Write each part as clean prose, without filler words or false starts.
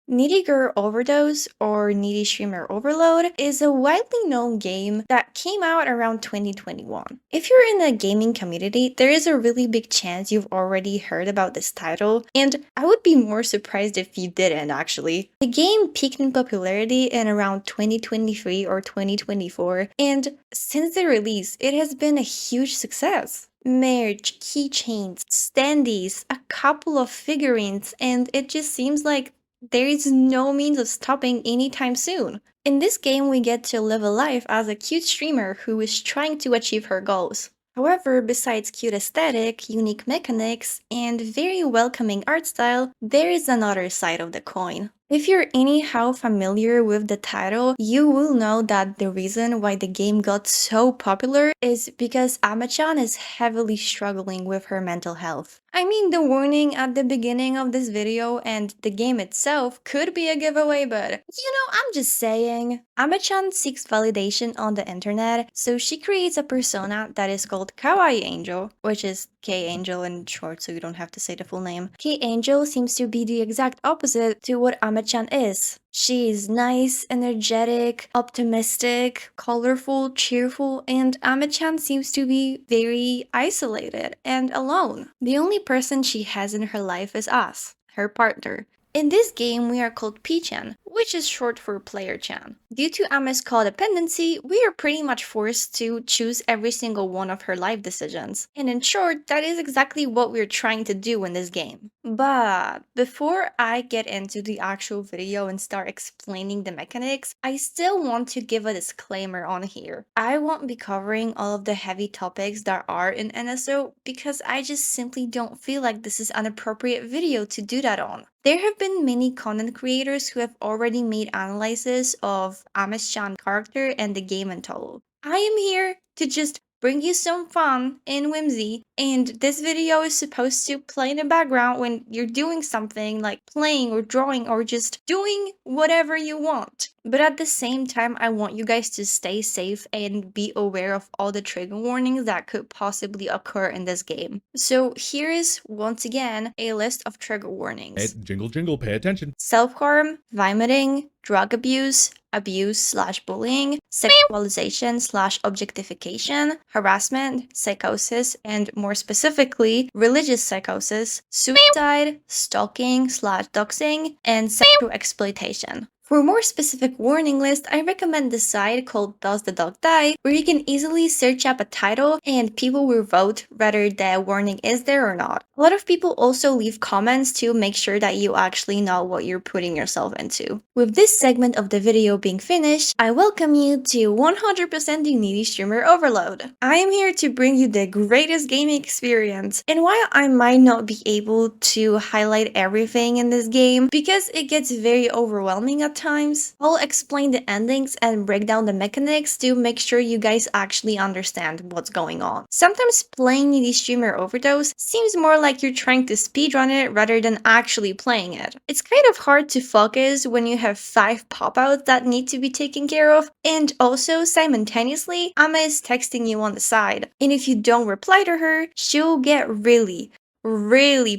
Needy Girl Overdose or Needy Streamer Overload is a widely known game that came out around 2021. If you're in the gaming community, there is a really big chance you've already heard about this title, and I would be more surprised if you didn't actually. The game peaked in popularity in around 2023 or 2024, and since the release, it has been a huge success. Merch, keychains, standees, a couple of figurines, and it just seems like there is no means of stopping anytime soon. In this game, we get to live a life as a cute streamer who is trying to achieve her goals. However, besides cute aesthetic, unique mechanics, and very welcoming art style, there is another side of the coin. If you're anyhow familiar with the title, you will know that the reason why the game got so popular is because Amachan is heavily struggling with her mental health. I mean, the warning at the beginning of this video and the game itself could be a giveaway, but I'm just saying. Amachan seeks validation on the internet, so she creates a persona that is called Kawaii Angel, which is K Angel in short, so you don't have to say the full name. K Angel seems to be the exact opposite to what Amachan is. She is nice, energetic, optimistic, colorful, cheerful, and Amachan seems to be very isolated and alone. The only person she has in her life is us, her partner. In this game, we are called P-chan, which is short for player-chan. Due to Ame's codependency, we are pretty much forced to choose every single one of her life decisions. And in short, that is exactly what we're trying to do in this game. But before I get into the actual video and start explaining the mechanics, I still want to give a disclaimer on here. I won't be covering all of the heavy topics that are in NSO because I just simply don't feel like this is an appropriate video to do that on. There have been many content creators who have already made analyses of Ame's-chan character and the game in total. I am here to just bring you some fun and whimsy, and this video is supposed to play in the background when you're doing something like playing or drawing or just doing whatever you want. But at the same time, I want you guys to stay safe and be aware of all the trigger warnings that could possibly occur in this game. So here is, once again, a list of trigger warnings. Hey, jingle jingle, pay attention. Self-harm, vomiting, drug abuse/bullying, sexualization/objectification, harassment, psychosis, and more specifically, religious psychosis, suicide, stalking/doxing, and sexual exploitation. For a more specific warning list, I recommend the site called Does the Dog Die, where you can easily search up a title and people will vote whether the warning is there or not. A lot of people also leave comments to make sure that you actually know what you're putting yourself into. With this segment of the video being finished, I welcome you to 100% Needy Streamer Overload. I am here to bring you the greatest gaming experience, and while I might not be able to highlight everything in this game because it gets very overwhelming at times, I'll explain the endings and break down the mechanics to make sure you guys actually understand what's going on. Sometimes playing Needy Streamer Overdose seems more like you're trying to speedrun it rather than actually playing it. It's kind of hard to focus when you have 5 pop-outs that need to be taken care of, and also simultaneously, Ama is texting you on the side, and if you don't reply to her, she'll get really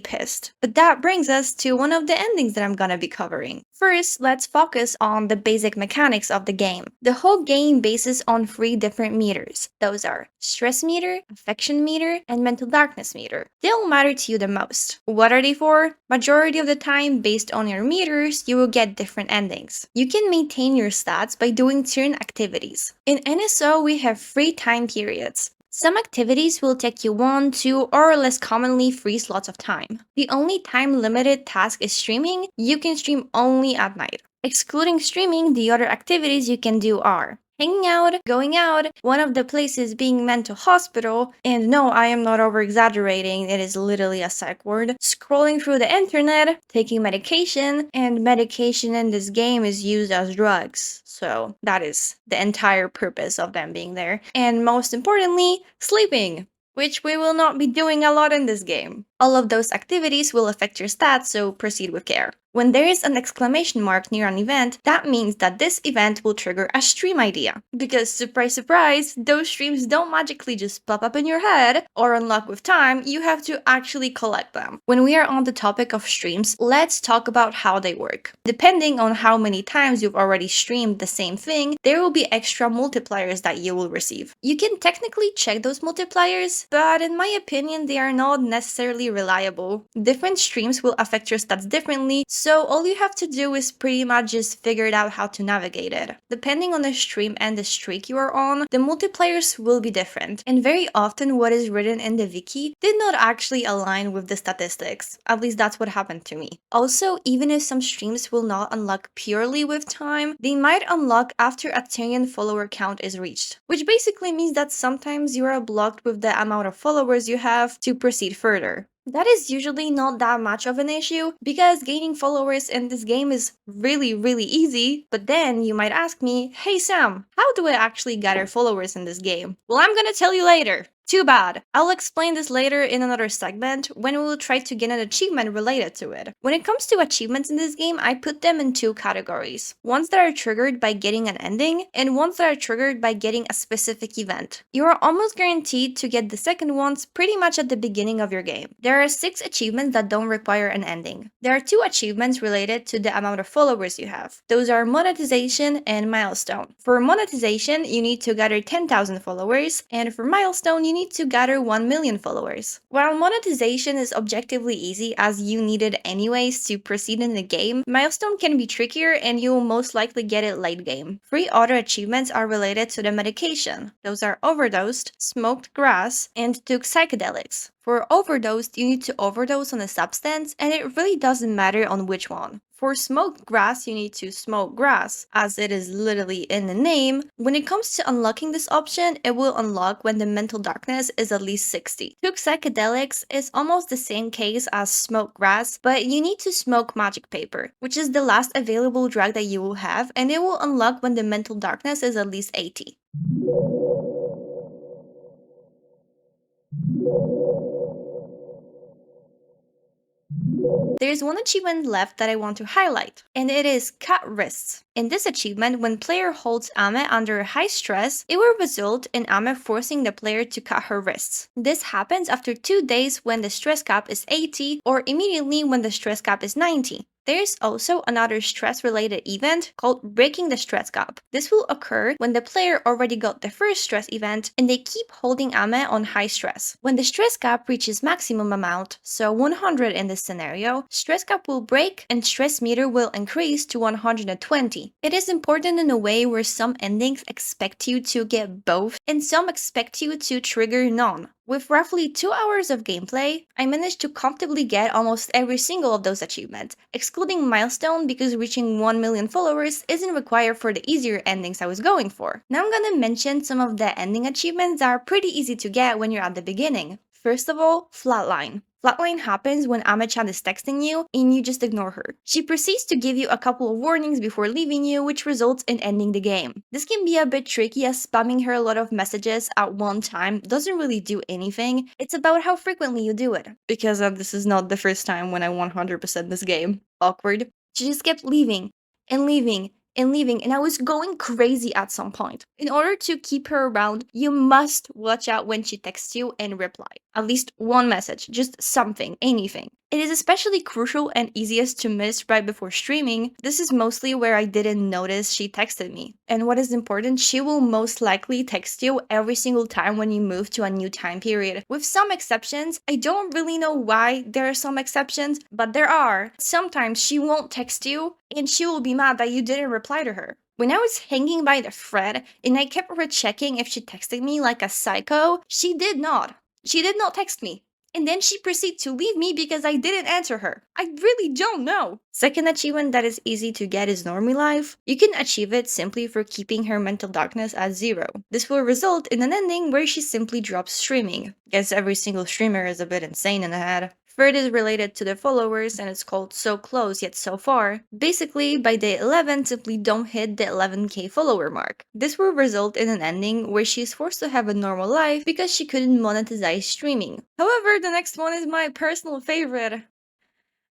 pissed. But that brings us to one of the endings that I'm gonna be covering. First, let's focus on the basic mechanics of the game. The whole game bases on 3 different meters. Those are stress meter, affection meter, and mental darkness meter. They all matter to you the most. What are they for? Majority of the time, based on your meters, you will get different endings. You can maintain your stats by doing certain activities. In NSO, we have 3 time periods. Some activities will take you 1, 2, or less commonly 3 slots of time. The only time-limited task is streaming. You can stream only at night. Excluding streaming, the other activities you can do are hanging out, going out, one of the places being mental hospital, and no, I am not over-exaggerating, it is literally a psych ward, scrolling through the internet, taking medication, and medication in this game is used as drugs. So that is the entire purpose of them being there. And most importantly, sleeping, which we will not be doing a lot in this game. All of those activities will affect your stats, so proceed with care. When there is an exclamation mark near an event, that means that this event will trigger a stream idea. Because surprise, surprise, those streams don't magically just pop up in your head or unlock with time, you have to actually collect them. When we are on the topic of streams, let's talk about how they work. Depending on how many times you've already streamed the same thing, there will be extra multipliers that you will receive. You can technically check those multipliers, but in my opinion, they are not necessarily reliable. Different streams will affect your stats differently, so all you have to do is pretty much just figure it out how to navigate it. Depending on the stream and the streak you are on, the multipliers will be different, and very often what is written in the wiki did not actually align with the statistics. At least that's what happened to me. Also, even if some streams will not unlock purely with time, they might unlock after a 10 follower count is reached, which basically means that sometimes you are blocked with the amount of followers you have to proceed further. That is usually not that much of an issue because gaining followers in this game is really easy, but then you might ask me, hey Sam, how do I actually gather followers in this game? Well, I'm gonna tell you later. Too bad. I'll explain this later in another segment when we will try to get an achievement related to it. When it comes to achievements in this game, I put them in two categories. Ones that are triggered by getting an ending, and ones that are triggered by getting a specific event. You are almost guaranteed to get the second ones pretty much at the beginning of your game. There are 6 achievements that don't require an ending. There are 2 achievements related to the amount of followers you have. Those are monetization and milestone. For monetization, you need to gather 10,000 followers, and for milestone, you need to gather 1 million followers. While monetization is objectively easy as you need it anyways to proceed in the game, milestone can be trickier and you will most likely get it late game. 3 other achievements are related to the medication. Those are overdosed, smoked grass, and took psychedelics. For overdosed, you need to overdose on a substance, and it really doesn't matter on which one. For smoked grass, you need to smoke grass, as it is literally in the name. When it comes to unlocking this option, it will unlock when the mental darkness is at least 60. Took psychedelics is almost the same case as smoked grass, but you need to smoke magic paper, which is the last available drug that you will have, and it will unlock when the mental darkness is at least 80. There's one achievement left that I want to highlight, and it is cut wrists. In this achievement, when player holds Ame under high stress, it will result in Ame forcing the player to cut her wrists. This happens after 2 days when the stress cap is 80 or immediately when the stress cap is 90. There's also another stress-related event called breaking the stress cap. This will occur when the player already got the first stress event and they keep holding Ame on high stress. When the stress cap reaches maximum amount, so 100 in this scenario, stress cap will break and stress meter will increase to 120. It is important in a way where some endings expect you to get both and some expect you to trigger none. With roughly 2 hours of gameplay, I managed to comfortably get almost every single of those achievements, excluding milestone because reaching 1 million followers isn't required for the easier endings I was going for. Now I'm gonna mention some of the ending achievements that are pretty easy to get when you're at the beginning. First of all, Flatline. Flatline happens when Ame-chan is texting you and you just ignore her. She proceeds to give you a couple of warnings before leaving you, which results in ending the game. This can be a bit tricky as spamming her a lot of messages at one time doesn't really do anything. It's about how frequently you do it. Because this is not the first time when I 100% this game. Awkward. She just kept leaving and leaving and leaving, and I was going crazy at some point. In order to keep her around, you must watch out when she texts you and reply. At least one message, just something, anything. It is especially crucial and easiest to miss right before streaming. This is mostly where I didn't notice she texted me. And what is important, she will most likely text you every single time when you move to a new time period. With some exceptions, I don't really know why there are some exceptions, but there are. Sometimes she won't text you and she will be mad that you didn't reply to her. When I was hanging by the thread and I kept rechecking if she texted me like a psycho, she did not. She did not text me. And then she proceeded to leave me because I didn't answer her. I really don't know. Second achievement that is easy to get is Normie Life. You can achieve it simply for keeping her mental darkness at 0. This will result in an ending where she simply drops streaming. Guess every single streamer is a bit insane in the head. Third is related to the followers and it's called So Close Yet So Far. Basically, by day 11, simply don't hit the 11k follower mark. This will result in an ending where she is forced to have a normal life because she couldn't monetize streaming. However, the next one is my personal favorite.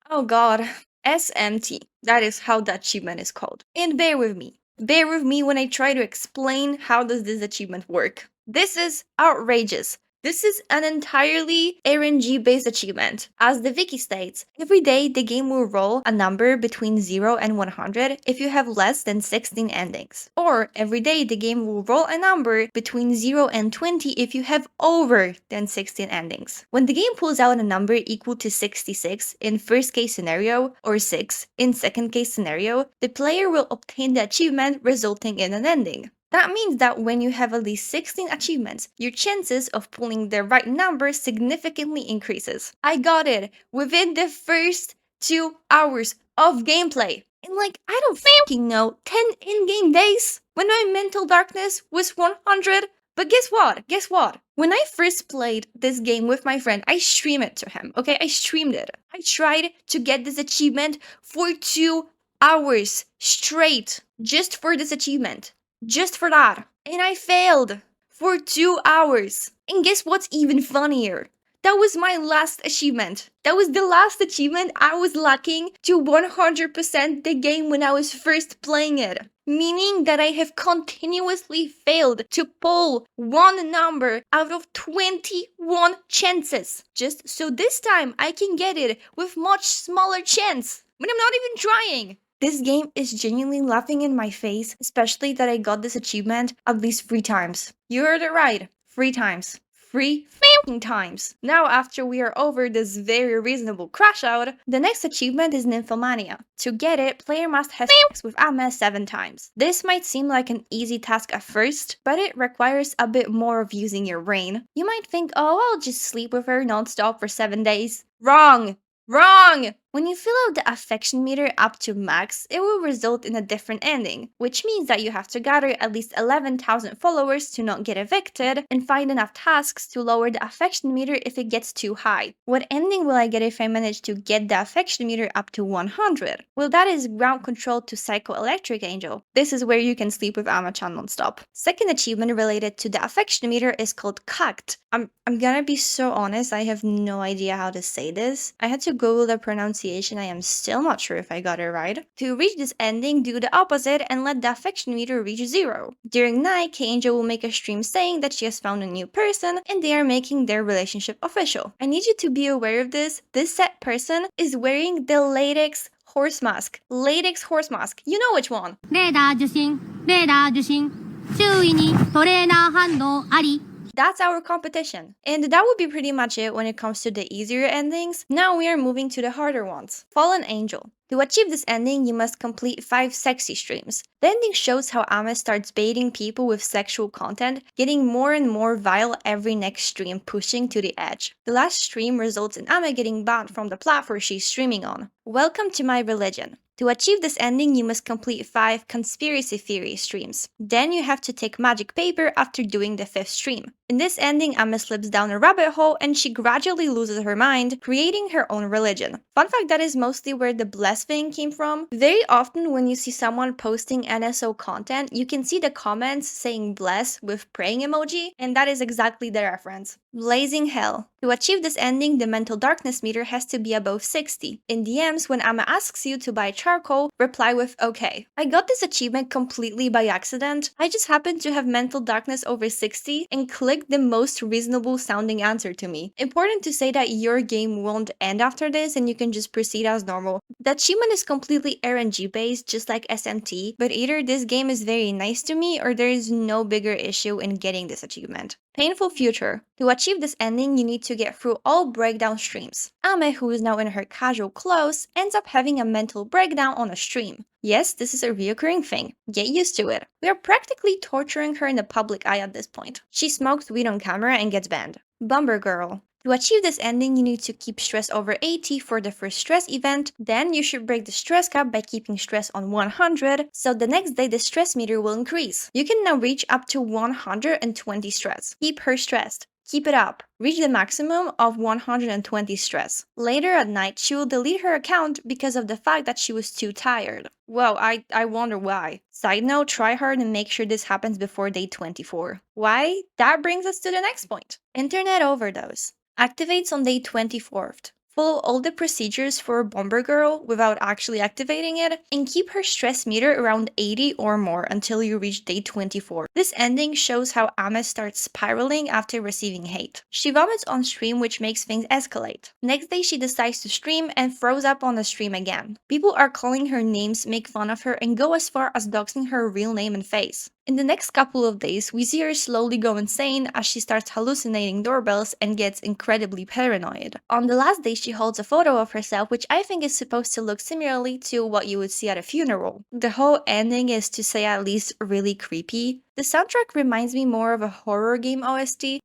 Oh god, SMT. That is how that achievement is called. And bear with me. Bear with me when I try to explain how does this achievement work. This is outrageous. This is an entirely RNG based achievement. As the wiki states, every day the game will roll a number between 0 and 100 if you have less than 16 endings. Or every day the game will roll a number between 0 and 20 if you have over than 16 endings. When the game pulls out a number equal to 66 in first case scenario or 6 in second case scenario, the player will obtain the achievement resulting in an ending. That means that when you have at least 16 achievements, your chances of pulling the right number significantly increases. I got it within the first 2 hours of gameplay. In I don't fucking know, 10 in-game days when my mental darkness was 100. But guess what? Guess what? When I first played this game with my friend, I streamed it to him, okay? I streamed it. I tried to get this achievement for 2 hours straight just for this achievement. Just for that. And I failed for 2 hours. And guess what's even funnier? That was my last achievement. That was the last achievement I was lacking to 100% the game when I was first playing it. Meaning that I have continuously failed to pull one number out of 21 chances. Just so this time I can get it with much smaller chance. When I'm not even trying. This game is genuinely laughing in my face, especially that I got this achievement at least 3 times. You heard it right. 3 times. 3 f***ing times. Now, after we are over this very reasonable crash out, the next achievement is Nymphomania. To get it, player must have sex with Ame 7 times. This might seem like an easy task at first, but it requires a bit more of using your brain. You might think, oh, I'll just sleep with her non-stop for 7 days. Wrong! Wrong! When you fill out the affection meter up to max, it will result in a different ending, which means that you have to gather at least 11,000 followers to not get evicted and find enough tasks to lower the affection meter if it gets too high. What ending will I get if I manage to get the affection meter up to 100? Well, that is ground control to Psychoelectric Angel. This is where you can sleep with Ama-chan non-stop. Second achievement related to the affection meter is called Kakt. I'm gonna be so honest, I have no idea how to say this. I had to Google the pronunciation. I am still not sure if I got it right. To reach this ending, do the opposite and let the affection meter reach 0. During night, K-Angel will make a stream saying that she has found a new person and they are making their relationship official. I need you to be aware of this. This said person is wearing the latex horse mask. Latex horse mask. You know which one. レーダー受信、レーダー受信、周囲にトレーナー反応あり。 That's our competition. And that would be pretty much it when it comes to the easier endings. Now we are moving to the harder ones. Fallen Angel. To achieve this ending, you must complete 5 sexy streams. The ending shows how Ame starts baiting people with sexual content, getting more and more vile every next stream, pushing to the edge. The last stream results in Ame getting banned from the platform she's streaming on. Welcome to my religion. To achieve this ending, you must complete 5 conspiracy theory streams. Then you have to take magic paper after doing the 5th stream. In this ending, Ame slips down a rabbit hole and she gradually loses her mind, creating her own religion. Fun fact, that is mostly where the bless thing came from. Very often when you see someone posting NSO content, you can see the comments saying bless with praying emoji, and that is exactly the reference. Blazing Hell. To achieve this ending, the mental darkness meter has to be above 60. In DMs, when Ame asks you to buy charcoal, reply with okay. I got this achievement completely by accident. I just happened to have mental darkness over 60 and clicked the most reasonable sounding answer to me. Important to say that your game won't end after this and you can just proceed as normal. The achievement is completely RNG based, just like SMT, but either this game is very nice to me or there is no bigger issue in getting this achievement. Painful Future. To achieve this ending, you need to get through all breakdown streams. Ame, who is now in her casual clothes, ends up having a mental breakdown on a stream. Yes, this is a reoccurring thing. Get used to it. We are practically torturing her in the public eye at this point. She smokes weed on camera and gets banned. Bumber Girl. To achieve this ending, you need to keep stress over 80 for the first stress event. Then you should break the stress cap by keeping stress on 100, so the next day the stress meter will increase. You can now reach up to 120 stress. Keep her stressed. Keep it up. Reach the maximum of 120 stress. Later at night, she will delete her account because of the fact that she was too tired. Well, I wonder why. Side note, try hard and make sure this happens before day 24. Why? That brings us to the next point. Internet overdose. Activates on day 24th. Follow all the procedures for a Bomber Girl without actually activating it, and keep her stress meter around 80 or more until you reach day 24. This ending shows how Ame starts spiraling after receiving hate. She vomits on stream, which makes things escalate. Next day she decides to stream and throws up on the stream again. People are calling her names, make fun of her, and go as far as doxing her real name and face. In the next couple of days, we see her slowly go insane as she starts hallucinating doorbells and gets incredibly paranoid. On the last day, she holds a photo of herself, which I think is supposed to look similarly to what you would see at a funeral. The whole ending is, to say at least, really creepy. The soundtrack reminds me more of a horror game OST.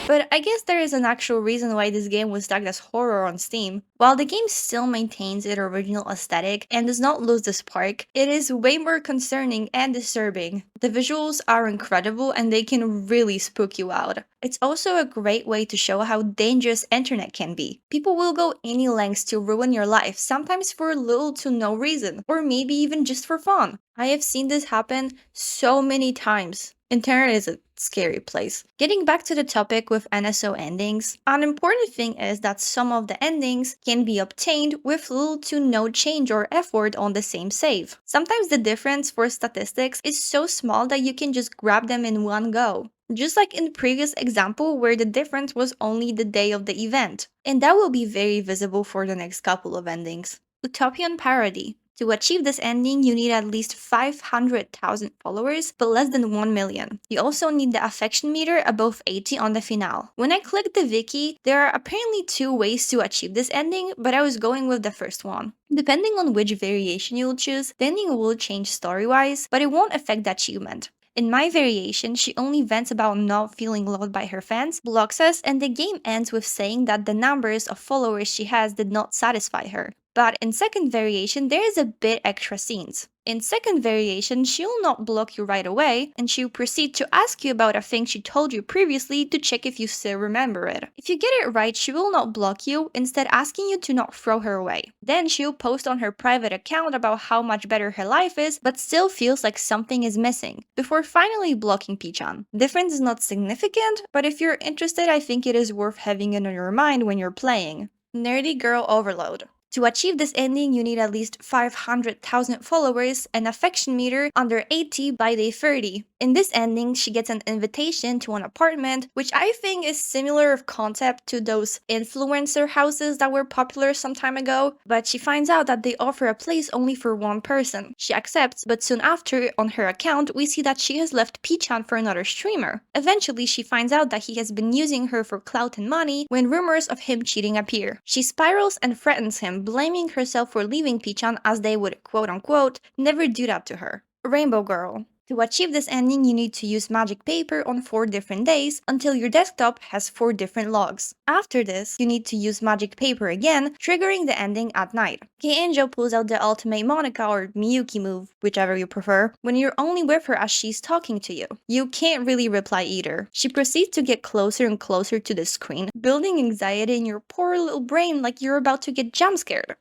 But I guess there is an actual reason why this game was tagged as horror on Steam. While the game still maintains its original aesthetic and does not lose the spark, it is way more concerning and disturbing. The visuals are incredible and they can really spook you out. It's also a great way to show how dangerous internet can be. People will go any lengths to ruin your life, sometimes for little to no reason, or maybe even just for fun. I have seen this happen so many times. Internet is a scary place. Getting back to the topic with NSO endings, an important thing is that some of the endings can be obtained with little to no change or effort on the same save. Sometimes the difference for statistics is so small that you can just grab them in one go. Just like in the previous example where the difference was only the day of the event. And that will be very visible for the next couple of endings. Utopian Parody. To achieve this ending, you need at least 500,000 followers, but less than 1 million. You also need the affection meter above 80 on the finale. When I clicked the wiki, there are apparently 2 ways to achieve this ending, but I was going with the first one. Depending on which variation you'll choose, the ending will change story-wise, but it won't affect the achievement. In my variation, she only vents about not feeling loved by her fans, blocks us, and the game ends with saying that the numbers of followers she has did not satisfy her. But in second variation, there is a bit extra scenes. In second variation, she'll not block you right away, and she'll proceed to ask you about a thing she told you previously to check if you still remember it. If you get it right, she will not block you, instead asking you to not throw her away. Then she'll post on her private account about how much better her life is, but still feels like something is missing, before finally blocking Pichan. Difference is not significant, but if you're interested, I think it is worth having it on your mind when you're playing. Nerdy Girl Overload. To achieve this ending, you need at least 500,000 followers and affection meter under 80 by day 30. In this ending, she gets an invitation to an apartment, which I think is similar of concept to those influencer houses that were popular some time ago, but she finds out that they offer a place only for one person. She accepts, but soon after, on her account, we see that she has left Pichan for another streamer. Eventually, she finds out that he has been using her for clout and money when rumors of him cheating appear. She spirals and threatens him, blaming herself for leaving Pichan as they would, quote-unquote, never do that to her. Rainbow Girl. To achieve this ending, you need to use magic paper on 4 different days until your desktop has 4 different logs. After this, you need to use magic paper again, triggering the ending at night. K-Angel pulls out the ultimate Monica or Miyuki move, whichever you prefer, when you're only with her as she's talking to you. You can't really reply either. She proceeds to get closer and closer to the screen, building anxiety in your poor little brain like you're about to get jump scared.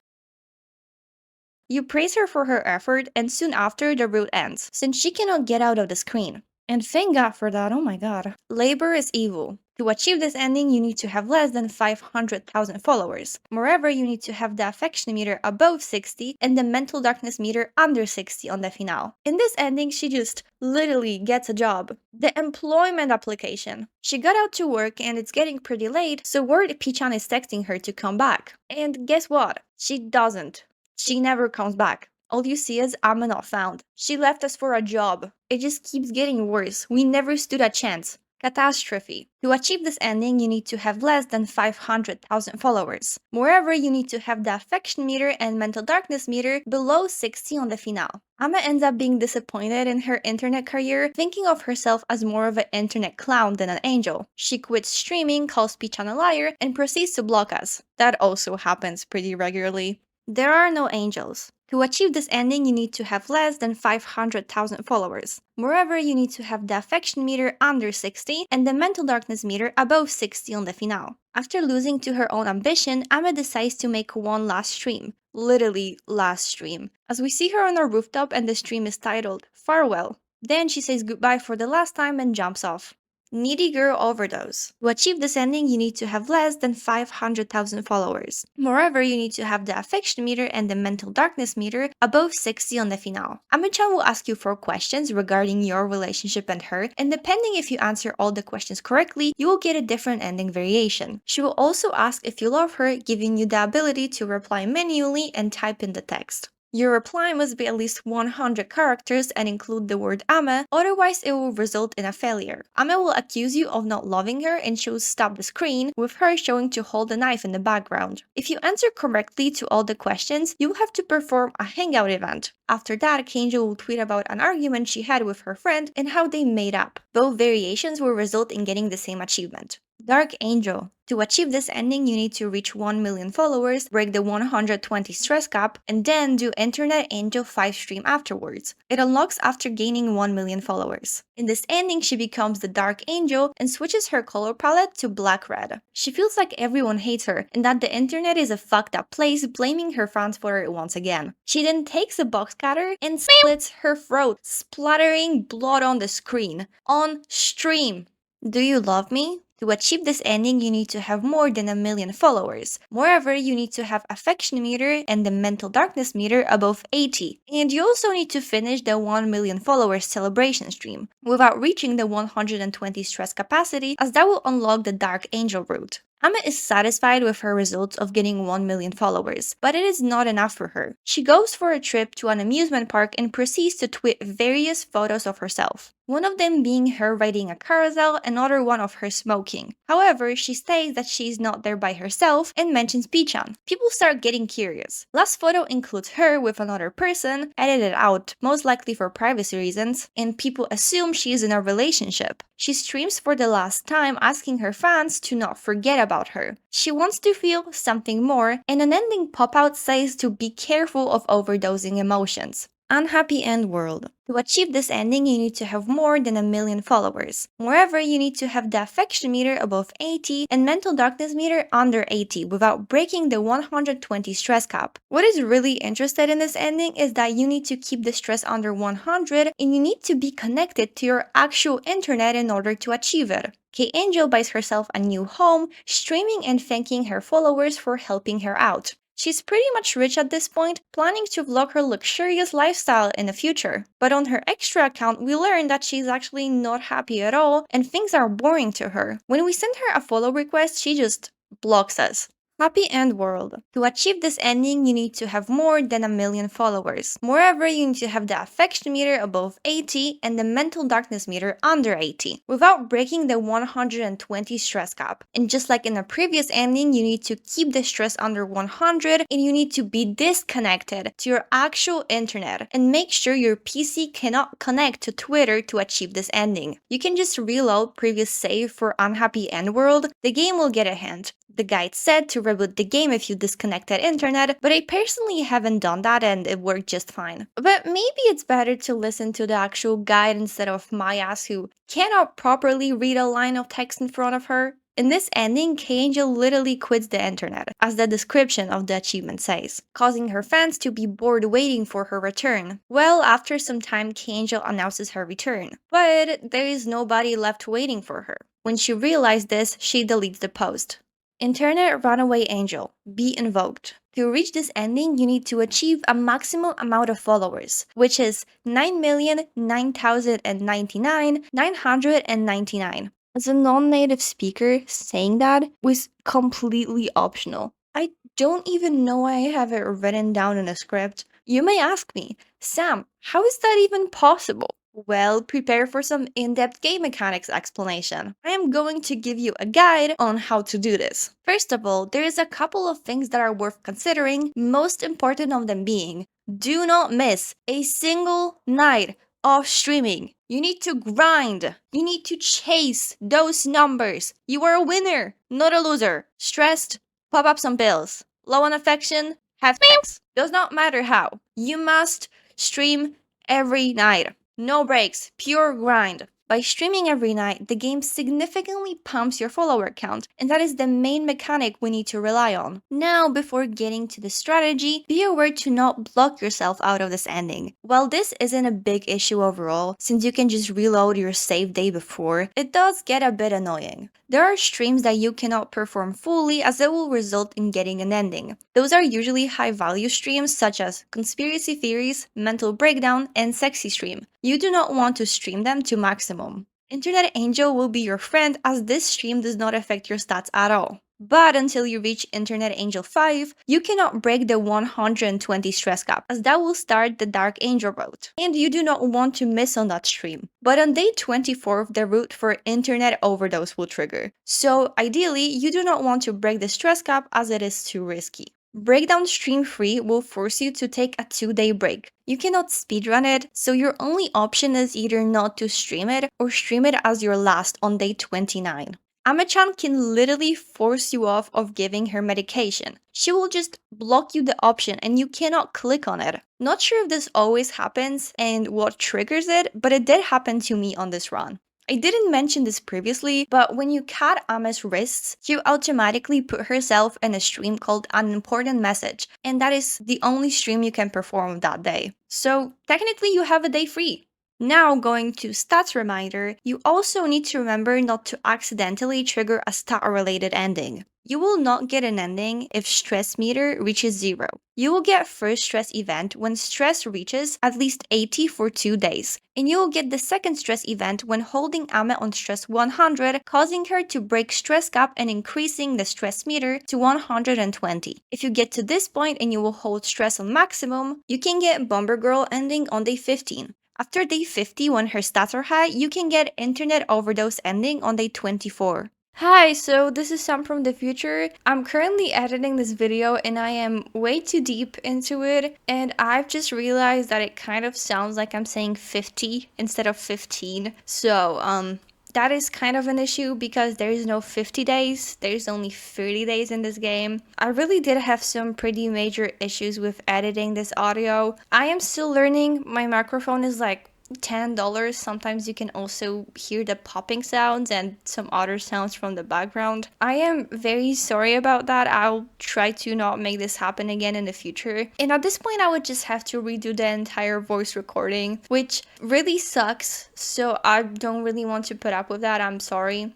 You praise her for her effort, and soon after, the route ends, since she cannot get out of the screen. And thank God for that, oh my god. Labor is evil. To achieve this ending, you need to have less than 500,000 followers. Moreover, you need to have the affection meter above 60 and the mental darkness meter under 60 on the finale. In this ending, she just literally gets a job. The employment application. She got out to work and it's getting pretty late, so word Pichan is texting her to come back. And guess what? She doesn't. She never comes back. All you see is "I'm not found." She left us for a job. It just keeps getting worse. We never stood a chance. Catastrophe. To achieve this ending, you need to have less than 500,000 followers. Moreover, you need to have the affection meter and mental darkness meter below 60 on the finale. Ame ends up being disappointed in her internet career, thinking of herself as more of an internet clown than an angel. She quits streaming, calls Pichan a liar, and proceeds to block us. That also happens pretty regularly. There are no angels. To achieve this ending, you need to have less than 500,000 followers. Moreover, you need to have the affection meter under 60 and the mental darkness meter above 60 on the finale. After losing to her own ambition, Ame decides to make one last stream. Literally last stream. As we see her on her rooftop and the stream is titled Farewell. Then she says goodbye for the last time and jumps off. Needy Girl Overdose. To achieve this ending, you need to have less than 500,000 followers. Moreover, you need to have the affection meter and the mental darkness meter above 60 on the finale. Ame-chan will ask you 4 questions regarding your relationship and her, and depending if you answer all the questions correctly, you will get a different ending variation. She will also ask if you love her, giving you the ability to reply manually and type in the text. Your reply must be at least 100 characters and include the word Ame, otherwise it will result in a failure. Ame will accuse you of not loving her and she will stop the screen, with her showing to hold a knife in the background. If you answer correctly to all the questions, you will have to perform a hangout event. After that, Keijo will tweet about an argument she had with her friend and how they made up. Both variations will result in getting the same achievement. Dark Angel. To achieve this ending, you need to reach 1 million followers, break the 120 stress cap, and then do Internet Angel 5 stream afterwards. It unlocks after gaining 1 million followers. In this ending, she becomes the Dark Angel and switches her color palette to black-red. She feels like everyone hates her and that the internet is a fucked up place, blaming her fans for it once again. She then takes a box cutter and slits her throat, splattering blood on the screen. On stream. Do you love me? To achieve this ending, you need to have more than 1 million followers. Moreover, you need to have affection meter and the mental darkness meter above 80. And you also need to finish the 1 million followers celebration stream without reaching the 120 stress capacity, as that will unlock the Dark Angel route. Ame is satisfied with her results of getting 1 million followers, but it is not enough for her. She goes for a trip to an amusement park and proceeds to tweet various photos of herself. One of them being her riding a carousel, another one of her smoking. However, she states that she is not there by herself and mentions Pichan. People start getting curious. Last photo includes her with another person, edited out, most likely for privacy reasons, and people assume she is in a relationship. She streams for the last time, asking her fans to not forget about her. She wants to feel something more, and an ending pop-out says to be careful of overdosing emotions. Unhappy End World. To achieve this ending, you need to have more than 1 million followers. Moreover, you need to have the affection meter above 80 and mental darkness meter under 80 without breaking the 120 stress cap. What is really interesting in this ending is that you need to keep the stress under 100 and you need to be connected to your actual internet in order to achieve it. K-Angel buys herself a new home, streaming and thanking her followers for helping her out. She's pretty much rich at this point, planning to vlog her luxurious lifestyle in the future. But on her extra account, we learn that she's actually not happy at all and things are boring to her. When we send her a follow request, she just blocks us. Happy End World. To achieve this ending, you need to have more than 1 million followers. Moreover, you need to have the affection meter above 80 and the mental darkness meter under 80, without breaking the 120 stress cap. And just like in the previous ending, you need to keep the stress under 100 and you need to be disconnected to your actual internet and make sure your PC cannot connect to Twitter to achieve this ending. You can just reload previous save for Unhappy End World. The game will get a hint. The guide said to reboot the game if you disconnected internet, but I personally haven't done that and it worked just fine. But maybe it's better to listen to the actual guide instead of my ass who cannot properly read a line of text in front of her. In this ending, K-Angel literally quits the internet, as the description of the achievement says, causing her fans to be bored waiting for her return. Well, after some time, K-Angel announces her return, but there is nobody left waiting for her. When she realized this, she deletes the post. Internet Runaway Angel. Be invoked. To reach this ending, you need to achieve a maximum amount of followers, which is 9,009,999. As a non-native speaker, saying that was completely optional. I don't even know I have it written down in a script. You may ask me, Sam, how is that even possible? Well, prepare for some in-depth game mechanics explanation. I am going to give you a guide on how to do this. First of all, there is a couple of things that are worth considering, most important of them being, do not miss a single night of streaming. You need to grind. You need to chase those numbers. You are a winner, not a loser. Stressed? Pop up some pills. Low on affection? Have sex. Does not matter how. You must stream every night. No breaks, pure grind. By streaming every night, the game significantly pumps your follower count, and that is the main mechanic we need to rely on. Now, before getting to the strategy, be aware to not block yourself out of this ending. While this isn't a big issue overall, since you can just reload your save day before, it does get a bit annoying. There are streams that you cannot perform fully as it will result in getting an ending. Those are usually high value streams such as conspiracy theories, mental breakdown, and sexy stream. You do not want to stream them to maximum. Internet Angel will be your friend as this stream does not affect your stats at all. But until you reach Internet Angel 5, you cannot break the 120 stress cap, as that will start the Dark Angel route. And you do not want to miss on that stream. But on day 24, the route for Internet Overdose will trigger. So ideally, you do not want to break the stress cap as it is too risky. Breakdown Stream 3 will force you to take a 2-day break. You cannot speedrun it, so your only option is either not to stream it or stream it as your last on day 29. Amachan can literally force you off of giving her medication. She will just block you the option and you cannot click on it. Not sure if this always happens and what triggers it, but it did happen to me on this run. I didn't mention this previously, but when you cut Ama's wrists, she automatically put herself in a stream called An Important Message, and that is the only stream you can perform that day. So technically you have a day free. Now going to stats reminder, you also need to remember not to accidentally trigger a stat-related ending. You will not get an ending if stress meter reaches 0. You will get first stress event when stress reaches at least 80 for 2 days, and you will get the second stress event when holding Ame on stress 100, causing her to break stress cap and increasing the stress meter to 120. If you get to this point and you will hold stress on maximum, you can get Bomber Girl ending on day 15. After day 50, when her stats are high, you can get Internet Overdose ending on day 24. Hi, so this is Sam from the future. I'm currently editing this video and I am way too deep into it, and I've just realized that it kind of sounds like I'm saying 50 instead of 15. So, that is kind of an issue because there is no 50 days, there's only 30 days in this game. I really did have some pretty major issues with editing this audio. I am still learning. My microphone is like $10. Sometimes you can also hear the popping sounds and some other sounds from the background. I am very sorry about that. I'll try to not make this happen again in the future. And at this point, I would just have to redo the entire voice recording, which really sucks. So I don't really want to put up with that. I'm sorry.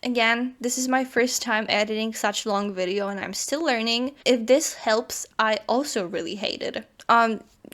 Again, this is my first time editing such long video and I'm still learning. If this helps, I also really hate it.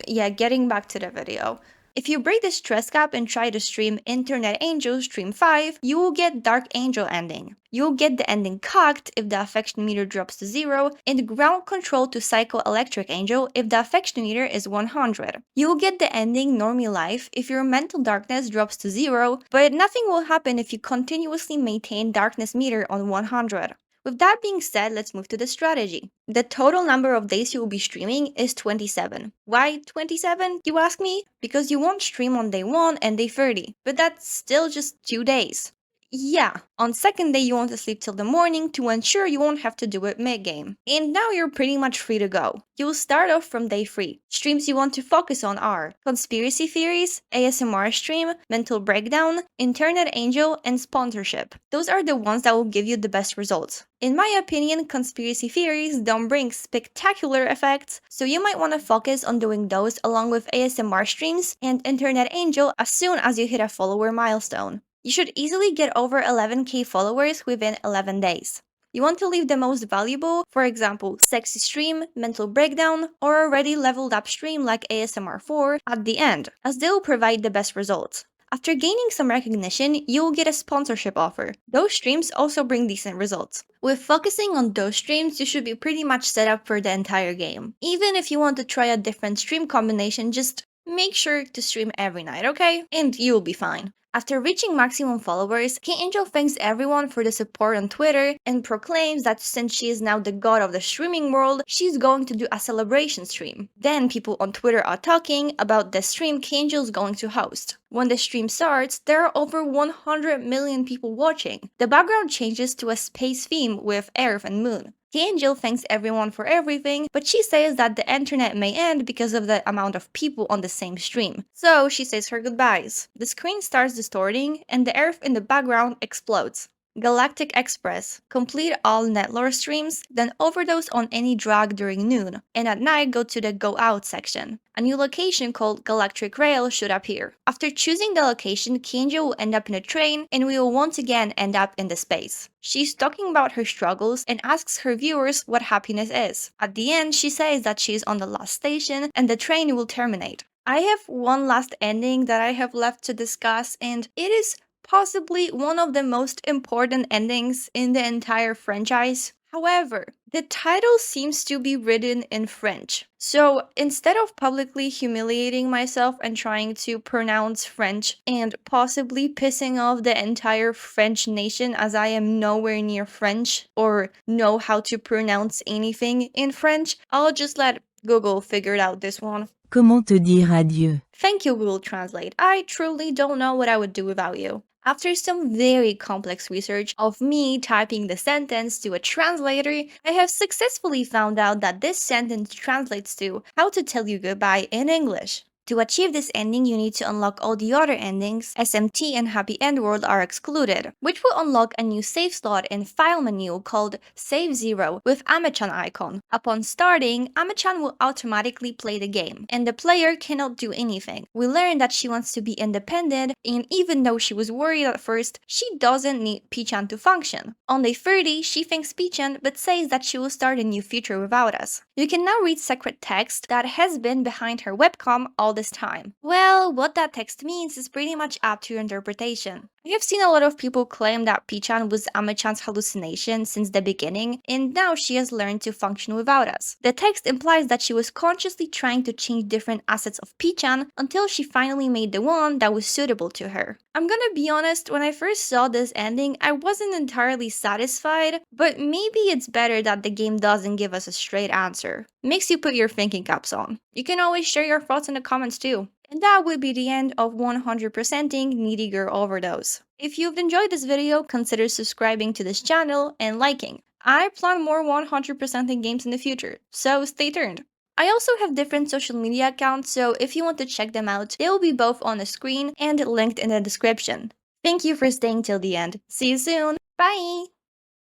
Yeah, getting back to the video. If you break the stress cap and try to stream Internet Angel Stream 5, you will get Dark Angel ending. You will get the ending cocked if the affection meter drops to 0, and ground control to Psycho Electric Angel if the affection meter is 100. You will get the ending Normie Life if your mental darkness drops to 0, but nothing will happen if you continuously maintain darkness meter on 100. With that being said, let's move to the strategy. The total number of days you will be streaming is 27. Why 27, you ask me? Because you won't stream on day 1 and day 30, but that's still just 2 days. Yeah, on second day you want to sleep till the morning to ensure you won't have to do it mid-game. And now you're pretty much free to go. You will start off from day 3. Streams you want to focus on are conspiracy theories, ASMR stream, mental breakdown, Internet Angel, and sponsorship. Those are the ones that will give you the best results. In my opinion, conspiracy theories don't bring spectacular effects, so you might want to focus on doing those along with ASMR streams and Internet Angel as soon as you hit a follower milestone. You should easily get over 11k followers within 11 days. You want to leave the most valuable, for example, sexy stream, mental breakdown, or already leveled up stream like ASMR 4 at the end, as they will provide the best results. After gaining some recognition, you will get a sponsorship offer. Those streams also bring decent results. With focusing on those streams, you should be pretty much set up for the entire game. Even if you want to try a different stream combination, just make sure to stream every night, okay? And you will be fine. After reaching maximum followers, K-Angel thanks everyone for the support on Twitter and proclaims that since she is now the god of the streaming world, she's going to do a celebration stream. Then people on Twitter are talking about the stream K-Angel is going to host. When the stream starts, there are over 100 million people watching. The background changes to a space theme with Earth and Moon. Angel thanks everyone for everything, but she says that the internet may end because of the amount of people on the same stream. So she says her goodbyes. The screen starts distorting, and the earth in the background explodes. Galactic Express. Complete all Netlore streams, then overdose on any drug during noon, and at night go to the Go Out section. A new location called Galactic Rail should appear. After choosing the location, Kenjo will end up in a train, and we will once again end up in the space. She's talking about her struggles and asks her viewers what happiness is. At the end, she says that she's on the last station and the train will terminate. I have one last ending that I have left to discuss, and it is possibly one of the most important endings in the entire franchise. However, the title seems to be written in French. So instead of publicly humiliating myself and trying to pronounce French and possibly pissing off the entire French nation, as I am nowhere near French or know how to pronounce anything in French, I'll just let Google figure out this one. Comment te dire adieu? Thank you, Google Translate. I truly don't know what I would do without you. After some very complex research of me typing the sentence to a translator, I have successfully found out that this sentence translates to how to tell you goodbye in English. To achieve this ending, you need to unlock all the other endings. SMT and Happy End World are excluded, which will unlock a new save slot in File menu called Save Zero with Amachan icon. Upon starting, Amachan will automatically play the game, and the player cannot do anything. We learn that she wants to be independent, and even though she was worried at first, she doesn't need Pichan to function. On day 30, she thanks Pichan but says that she will start a new future without us. You can now read secret text that has been behind her webcam all this time. Well, what that text means is pretty much up to your interpretation. I have seen a lot of people claim that Pichan was Amachan's hallucination since the beginning, and now she has learned to function without us. The text implies that she was consciously trying to change different assets of Pichan until she finally made the one that was suitable to her. I'm gonna be honest, when I first saw this ending, I wasn't entirely satisfied, but maybe it's better that the game doesn't give us a straight answer. Makes you put your thinking caps on. You can always share your thoughts in the comments too. And that would be the end of 100%ing Needy Girl Overdose. If you've enjoyed this video, consider subscribing to this channel and liking. I plan more 100%ing games in the future, so stay tuned. I also have different social media accounts, so if you want to check them out, they will be both on the screen and linked in the description. Thank you for staying till the end. See you soon. Bye!